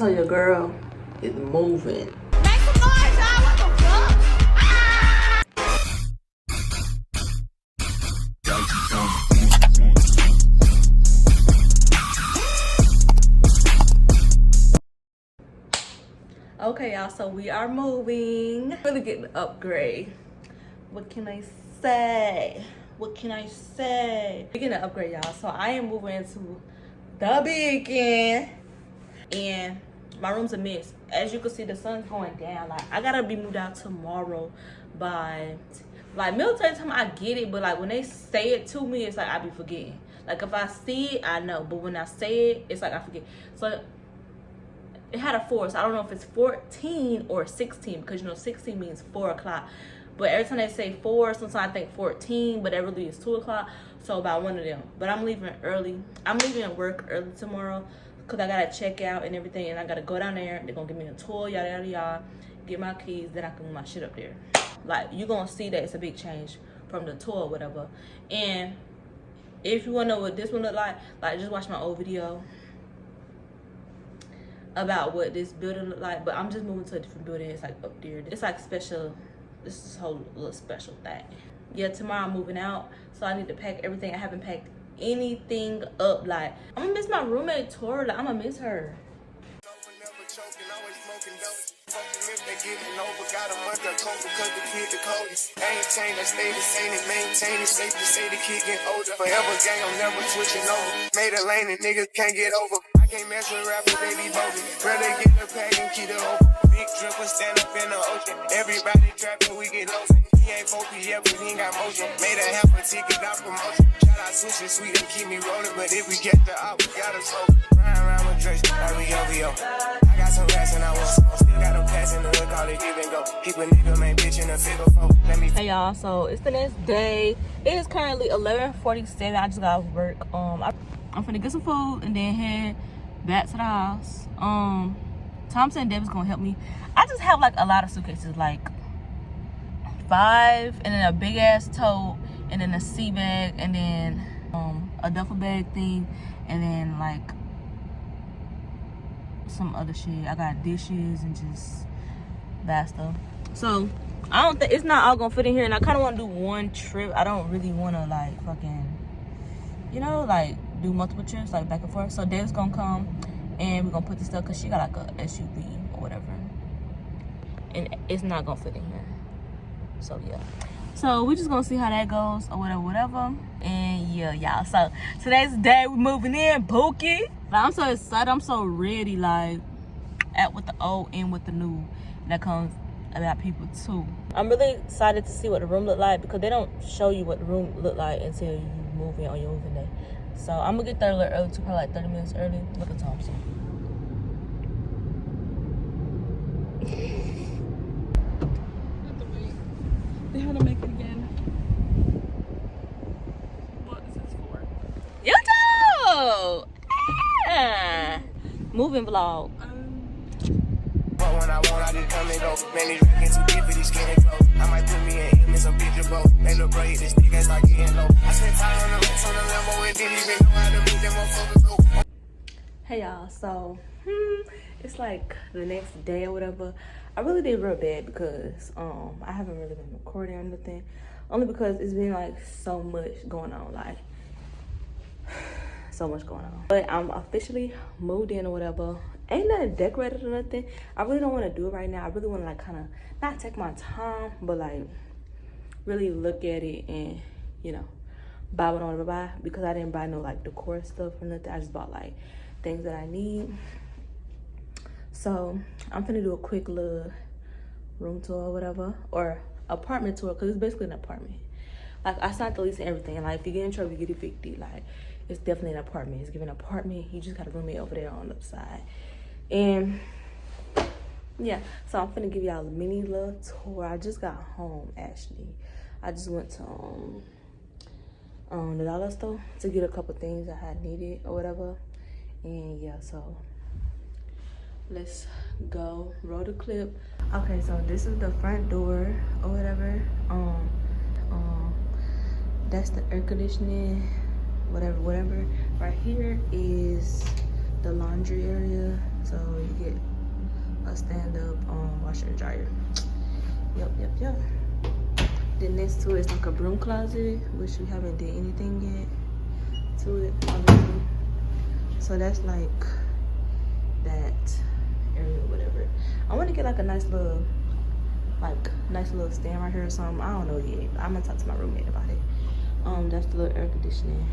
So your girl is moving. Make some noise, y'all. What the fuck? Okay, y'all, so we are moving. Really getting an upgrade. What can I say? What can I say? We're getting an upgrade, y'all. So I am moving into the Beacon. And my room's a mess. As you can see, the sun's going down. Like, I gotta be moved out tomorrow by, like, military time, I get it. But, like, when they say it to me, it's like I be forgetting. Like, if I see it, I know. But when I say it, it's like I forget. So it had a 4, so I don't know if it's 14 or 16, because you know 16 means 4 o'clock. But every time they say 4, sometimes I think 14, but that really is 2 o'clock. So about one of them. But I'm leaving early. I'm leaving work early tomorrow because I gotta check out and everything, and I gotta go down there. They're gonna give me a tour, yada yada yada, get my keys, then I can move my shit up there. Like, you're gonna see that it's a big change from the tour or whatever. And if you wanna know what this one look like just watch my old video about what this building look like. But I'm just moving to a different building. It's like up there. It's like special. This is a whole little special thing. Yeah, tomorrow I'm moving out, so I need to pack everything. I haven't packed anything up. Like, I'm gonna miss my roommate Tori. Like, I'm gonna miss her. Made a lane and niggas can't get over. I can't mess with rappers, they be bogus. Rather get the pack and keep it open. Big dripper stand up in the ocean. Everybody trapping, we get lost. He ain't focused yet, but he ain't got motion. Made a half a ticket out promotion. Shout out Sushi Sweet and keep me rolling. But if we get the op, we gotta slow. Ride around with Drake, like we OVO. I got some rats and I want some. Still got them pass in the hood, call it give and go. Keep a nigga, man, bitch in a figure four. Hey y'all, so it's the next day. It is currently 11:47. I just got off work. I'm finna get some food and then head back to the house. Thompson and Devin's gonna help me. I just have like a lot of suitcases, like 5, and then a big ass tote, and then a sea bag, and then a duffel bag thing, and then like some other shit. I got dishes and just that stuff. So I don't think it's not all gonna fit in here, and I kind of want to do one trip. I don't really want to like fucking, you know, like do multiple trips like back and forth. So Dave's gonna come and we're gonna put this stuff, because she got like a SUV or whatever, and it's not gonna fit in here. So yeah, so we're just gonna see how that goes or whatever. And yeah, y'all, so today's the day we're moving in, Pookie. Like, I'm so excited, I'm so ready, like out with the old and with the new that comes about people too. I'm really excited to see what the room look like, because they don't show you what the room look like until you move in on your moving day. So I'm gonna get there a little early too, probably like 30 minutes early. Look at Thompson. They had to make it again. What is this for? YouTube! Moving vlog. But when I want, I just come and go. Man, these records too deep for these skinny clothes. I might put me in some picture boat. They look bright, this nigga like getting low. I spent time on the rest on the Lambo and didn't even know how to move them motherfuckers. Hey y'all, so it's like the next day or whatever. I really did real bad because I haven't really been recording or nothing, only because it's been like so much going on, like so much going on. But I'm officially moved in or whatever. Ain't nothing decorated or nothing. I really don't want to do it right now. I really want to like kind of not take my time, but like really look at it and, you know, buy what I want to buy, because I didn't buy no like decor stuff or nothing. I just bought like things that I need. So I'm gonna do a quick little room tour or whatever, or apartment tour, because it's basically an apartment. Like, I signed the lease and everything. Like, if you get in trouble, you get evicted. Like, it's definitely an apartment. It's giving an apartment. You just got a roommate over there on the other side. And yeah, so I'm gonna give y'all a mini little tour. I just got home, actually. I just went to the dollar store to get a couple things I had needed or whatever. And yeah, so let's go. Roll the clip. Okay, so this is the front door or whatever. That's the air conditioning, whatever. Right here is the laundry area, so you get a stand-up washer and dryer. Yep. Then next to it is like a broom closet, which we haven't did anything yet to it already. So that's like that area or whatever. I want to get like a nice little stand right here or something. I don't know yet. I'm gonna talk to my roommate about it. That's the little air conditioning.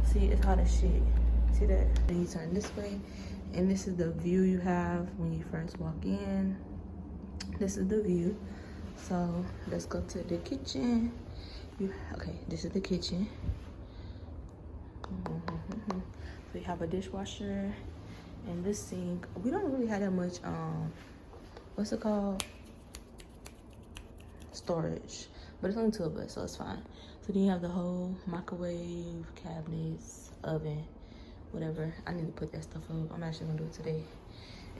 See, it's hot as shit. See that? Then you turn this way, and this is the view you have when you first walk in. This is the view. So let's go to the kitchen. Okay, this is the kitchen. So we have a dishwasher and this sink. We don't really have that much what's it called, storage, but it's only 2 of us, so it's fine. So then you have the whole microwave, cabinets, oven, whatever. I need to put that stuff up. I'm actually gonna do it today.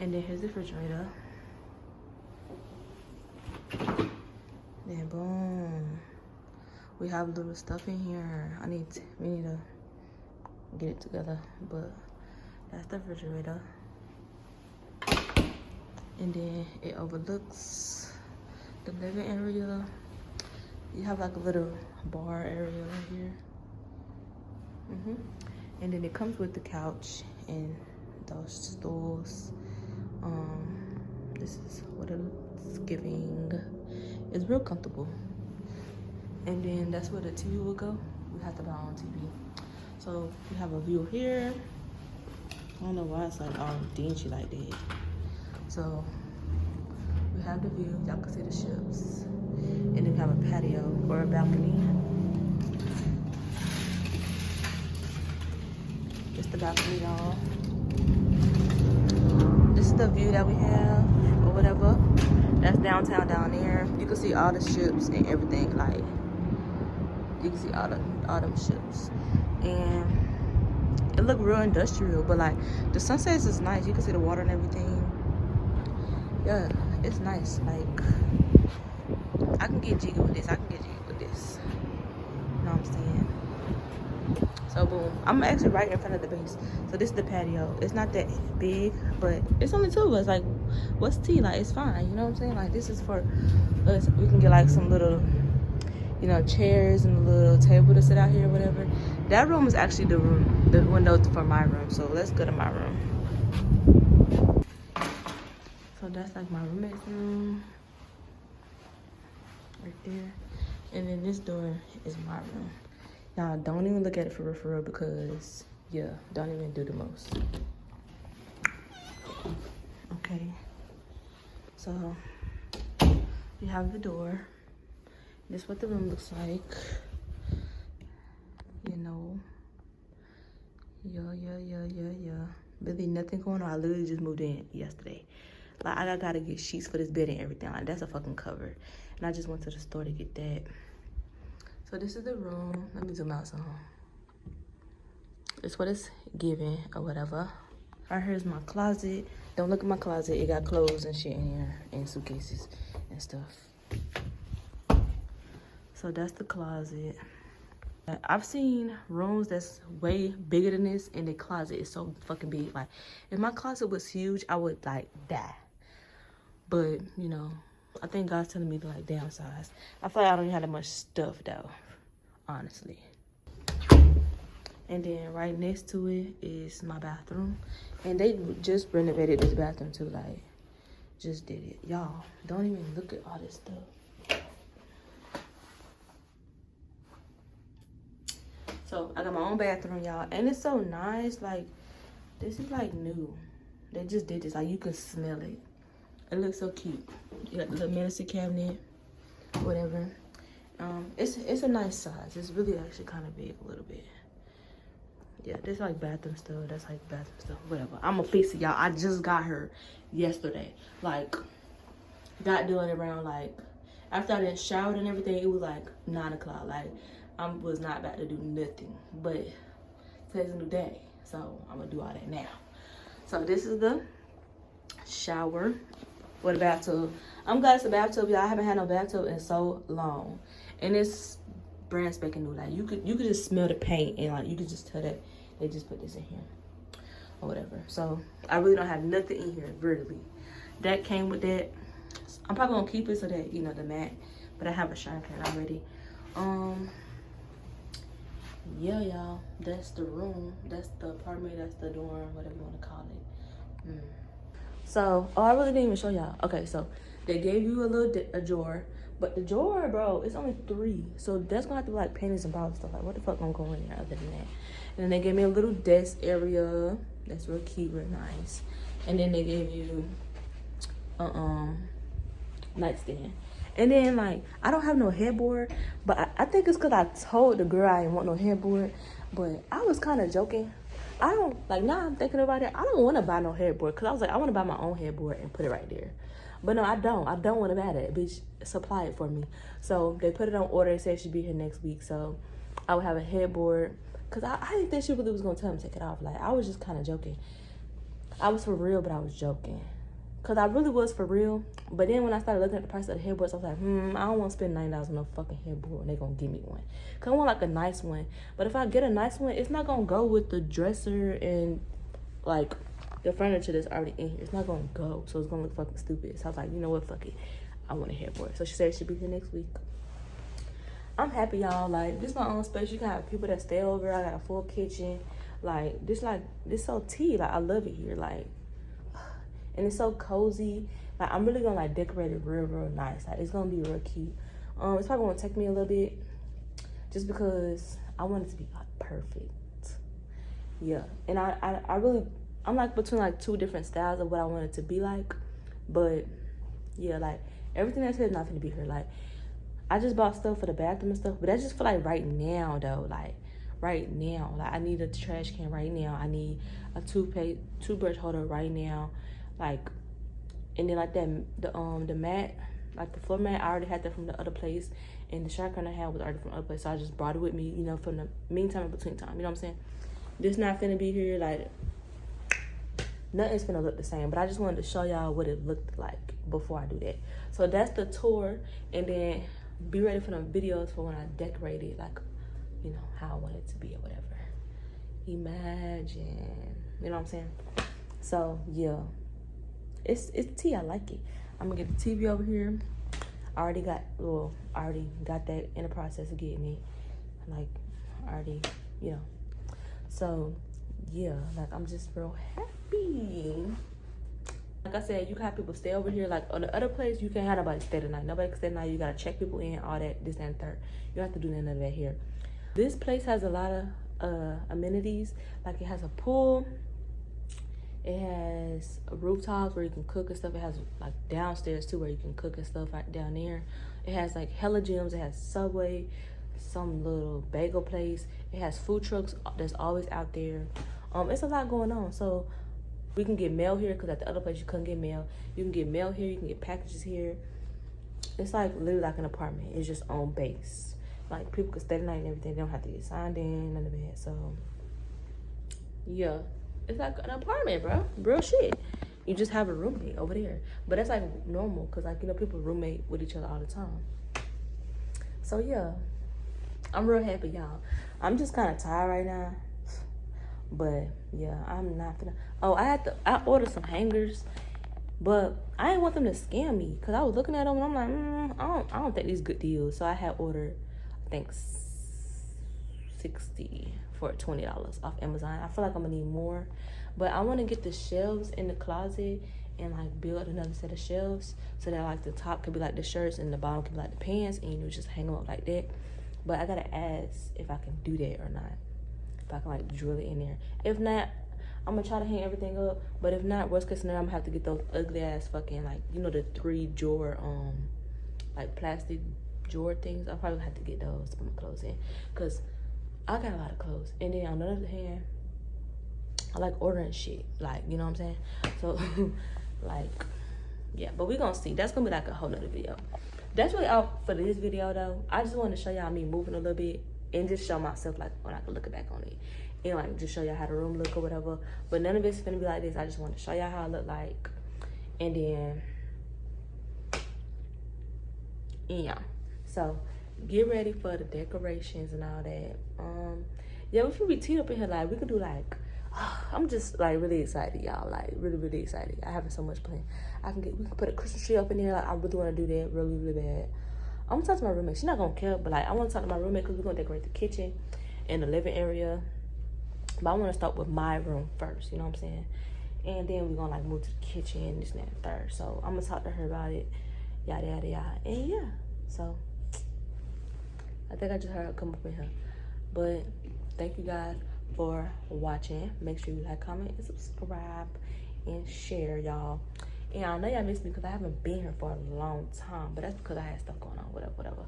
And then here's the refrigerator. Then boom, we have little stuff in here. We need to get it together, but that's the refrigerator. And then it overlooks the living area. You have like a little bar area right here. And then it comes with the couch and those stools. This is what it's giving. It's real comfortable. And then that's where the TV will go. We have to buy our own TV. So we have a view here. I don't know why it's like all dingy like that. So we have the view. Y'all can see the ships. And then we have a patio or a balcony. It's the balcony, y'all. This is the view that we have or whatever. That's downtown down there. You can see all the ships and everything. Like, you can see all them ships. And it look real industrial, but like the sunsets is nice. You can see the water and everything. Yeah, it's nice. Like, I can get jiggy with this. You know what I'm saying? So boom, I'm actually right in front of the base. So this is the patio. It's not that big, but it's only 2 of us. Like, what's tea? Like, it's fine. You know what I'm saying? Like, this is for us. We can get like some little, you know, chairs and a little table to sit out here or whatever. That room is actually the window for my room. So let's go to my room. So that's like my roommate's room right there. And then this door is my room. Y'all don't even look at it for real because, yeah, don't even do the most. Okay. So, you have the door. This is what the room looks like. You know. Yeah. Really nothing going on. I literally just moved in yesterday. Like, I gotta get sheets for this bed and everything. Like, that's a fucking cover. And I just went to the store to get that. So this is the room. Let me zoom out some. It's what it's giving or whatever. Right here is my closet. Don't look at my closet. It got clothes and shit in here and suitcases and stuff. So that's the closet. I've seen rooms that's way bigger than this, and the closet is so fucking big. Like, if my closet was huge, I would like die. But, you know, I think God's telling me to like downsize. I feel like I don't even have that much stuff though, honestly. And then right next to it is my bathroom. And they just renovated this bathroom too, like, just did it. Y'all, don't even look at all this stuff. So I got my own bathroom, y'all. And it's so nice, like, this is like new. They just did this, like, you can smell it. It looks so cute. You got the little medicine cabinet, whatever. It's a nice size. It's really actually kind of big a little bit. Yeah, this like bathroom stuff. That's like bathroom stuff. Whatever. I'm gonna fix it, y'all. I just got her yesterday. Like, got doing it around like after I done showered and everything. It was like 9 o'clock. Like, I was not about to do nothing. But today's a new day, so I'm gonna do all that now. So this is the shower with a bathtub. I'm glad it's a bathtub, y'all. I haven't had no bathtub in so long, and it's brand spanking new. Like, you could just smell the paint, and like you could just tell that they just put this in here or whatever. So I really don't have nothing in here, really. That came with that. I'm probably gonna keep it so that, you know, the mat, but I have a shrine pan already. Yeah, y'all, that's the room, that's the apartment, that's the dorm, whatever you want to call it. So, oh, I really didn't even show y'all. Okay, so they gave you a drawer, but the drawer, bro, it's only 3, so that's gonna have to be like panties and bottles stuff. Like, what the fuck gonna go in there other than that? And then they gave me a little desk area that's real cute, real nice. And then they gave you nightstand. And then, like, I don't have no headboard, but I think it's because I told the girl I didn't want no headboard, but I was kind of joking. I don't, like, now I'm thinking about it, I don't want to buy no headboard, because I was like, I want to buy my own headboard and put it right there. But no, I don't want to buy that. Bitch, supply it for me. So they put it on order. They said it should be here next week, so I would have a headboard, because I didn't think she really was going to tell me to take it off. Like, I was just kind of joking. I was for real, but I was joking. Because I really was for real. But then when I started looking at the price of the headboards, I was like, I don't want to spend $9 on no fucking headboard and they're going to give me one. Because I want like a nice one. But if I get a nice one, it's not going to go with the dresser and like the furniture that's already in here. It's not going to go. So it's going to look fucking stupid. So I was like, you know what, fuck it. I want a headboard. So she said it should be here next week. I'm happy, y'all. Like, this is my own space. You can have people that stay over. I got a full kitchen. Like, this so tea. Like, I love it here. Like, and it's so cozy. Like, I'm really gonna like decorate it real nice. Like, it's gonna be real cute. It's probably gonna take me a little bit, just because I want it to be like perfect. Yeah, and I'm like between like 2 different styles of what I want it to be like. But yeah, like everything that's here is not gonna be here. Like, I just bought stuff for the bathroom and stuff, but that's just for like right now though. Like right now, like I need a trash can right now. I need a toothbrush holder right now. Like, and then like that, the mat, like the floor mat, I already had that from the other place, and the shower curtain I had was already from the other place, so I just brought it with me, you know, from the meantime and between time, you know what I'm saying? This not finna be here, like, nothing's finna look the same, but I just wanted to show y'all what it looked like before I do that. So that's the tour, and then be ready for the videos for when I decorate it, like, you know, how I want it to be or whatever. Imagine, you know what I'm saying? So, yeah. It's tea. I like it. I'm gonna get the TV over here. I already got that in the process of getting it. Like, already, you know. So, yeah, like I'm just real happy. Like I said, you can have people stay over here. Like on the other place, you can't have nobody stay the night. Nobody can stay the night. You gotta check people in, all that, this and third. You don't have to do none of that here. This place has a lot of amenities. Like it has a pool. It has rooftops where you can cook and stuff. It has like downstairs too where you can cook and stuff right down there. It has like hella gyms. It has Subway, some little bagel place. It has food trucks that's always out there. It's a lot going on. So we can get mail here because at the other place you couldn't get mail. You can get mail here. You can get packages here. It's like literally like an apartment. It's just on base. Like people can stay the night and everything. They don't have to get signed in, none of that. So yeah. It's like an apartment, bro. Real shit. You just have a roommate over there. But that's like normal because, like, you know, people roommate with each other all the time. So, yeah. I'm real happy, y'all. I'm just kind of tired right now. But, yeah, I'm not finna. Oh, I ordered some hangers. But I didn't want them to scam me because I was looking at them and I'm like, I don't think these good deals. So I had ordered, I think, 60 for $20 off Amazon. I feel like I'm gonna need more, but I want to get the shelves in the closet and like build another set of shelves so that like the top could be like the shirts and the bottom could be like the pants, and you know, just hang them up like that. But I gotta ask if I can do that or not, if I can like drill it in there. If not, I'm gonna try to hang everything up. But if not, worst case scenario, I'm gonna have to get those ugly ass fucking, like, you know, the 3 drawer like plastic drawer things. I'll probably have to get those to put my clothes in because I got a lot of clothes. And then on the other hand, I like ordering shit. Like, you know what I'm saying? So, like, yeah. But we gonna see. That's gonna be like a whole nother video. That's really out for this video, though. I just want to show y'all me moving a little bit and just show myself, like, when I can look back on it. And, like, just show y'all how the room look or whatever. But none of it's gonna be like this. I just want to show y'all how it look like. And then, yeah. So, get ready for the decorations and all that. Yeah, we should be teed up in here. Like, we could do like I'm just like really excited, y'all. Like really excited. I have so much planned. We can put a Christmas tree up in there. Like, I really want to do that really bad. I'm gonna talk to my roommate. She's not gonna care, but like I want to talk to my roommate because we're gonna decorate the kitchen and the living area. But I want to start with my room first. You know what I'm saying? And then we're gonna like move to the kitchen, this and that and third. So I'm gonna talk to her about it. Yada yada yada. And yeah. So I think I just heard her come up in here. But thank you guys for watching. Make sure you like, comment, and subscribe and share, y'all. And I know y'all missed me because I haven't been here for a long time, but that's because I had stuff going on, whatever.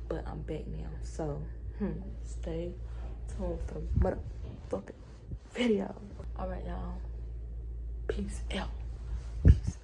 But I'm back now, so stay tuned for the motherfucking video. All right, y'all. Peace out. Peace.